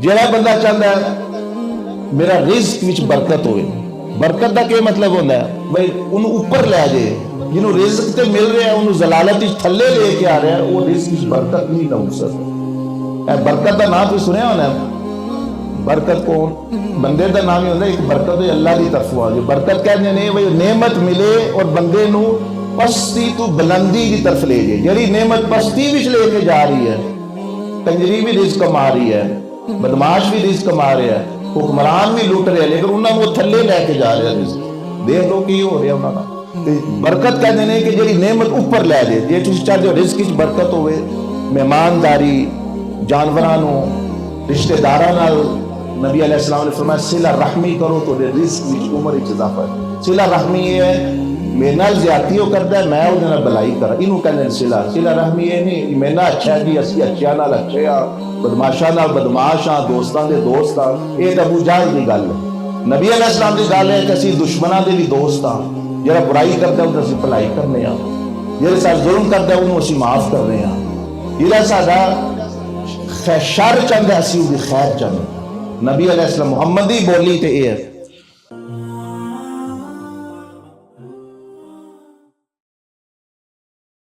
ਜਿਹੜਾ ਬੰਦਾ ਚਾਹੁੰਦਾ मेरा रिस्क विच बरकत होवे, बरकत का क्या मतलब होता है भाई उन्होंने ऊपर लै जाए, जिन्हों रिस्क तो मिल रहा है उन्होंने जलालत थले लेके आ रहा है, वो रिस्क विच बरकत नहीं ना हो सकता। बरकत का नाम तो सुनिया होना, बरकत कौन बंदे का नाम ही होता है, एक बरकत अल्लाह की तरफों आ गई। बरकत कहते हैं भाई नेमत मिले और बंदे नूं पस्ती तो बुलंदी की तरफ ले जाए। जी नेमत पस्ती विच लेके जा रही है, कंजरी भी रिस्क कमा रही है, बदमाश भी रिस्क कमा रहा है, हुक्मरान भी लुट रहे, लेकिन उन्होंने वो थले लैके जा रहे रिस्क। देख लो की हो रहा उन्होंने। बरकत कहते हैं कि जी नेमत उपर लै जाए, जे तुम चाहते हो रिस्क विच बरकत हो, मेहमानदारी, जानवरों रिश्तेदारों नाल नबी अलैहिस्सलाम ने फरमाया सिला रहमी करो तो रिस्क विच उमर विच इजाफा है। सिला रहमी ये है मेरे नाल ज्यादती करता है, मैं उहदे नाल भलाई करा, इनू कहंदे सिला। सिला रहमी ये नहीं मेरे नाल अच्छा है जी, असीं अच्छियां नाल अच्छे आ, बदमाशां नाल बदमाश हाँ, दोस्तां दे दोस्त हाँ। ये तो अबू जहल की गल है। नबी अलैहिस्सलाम की गल है कि असीं दुश्मनां दे भी दोस्त हाँ, जिहड़ा बुराई करता है उहदी असीं भलाई करने आ, जिहड़े साथ जुल्म करता है उहनूं असीं माफ करने आ, जिहड़ा साडा शर चाहता है असीं उहदी खैर चाहते। नबी अलैहिस्सलाम मुहम्मदी बोली तो यह है।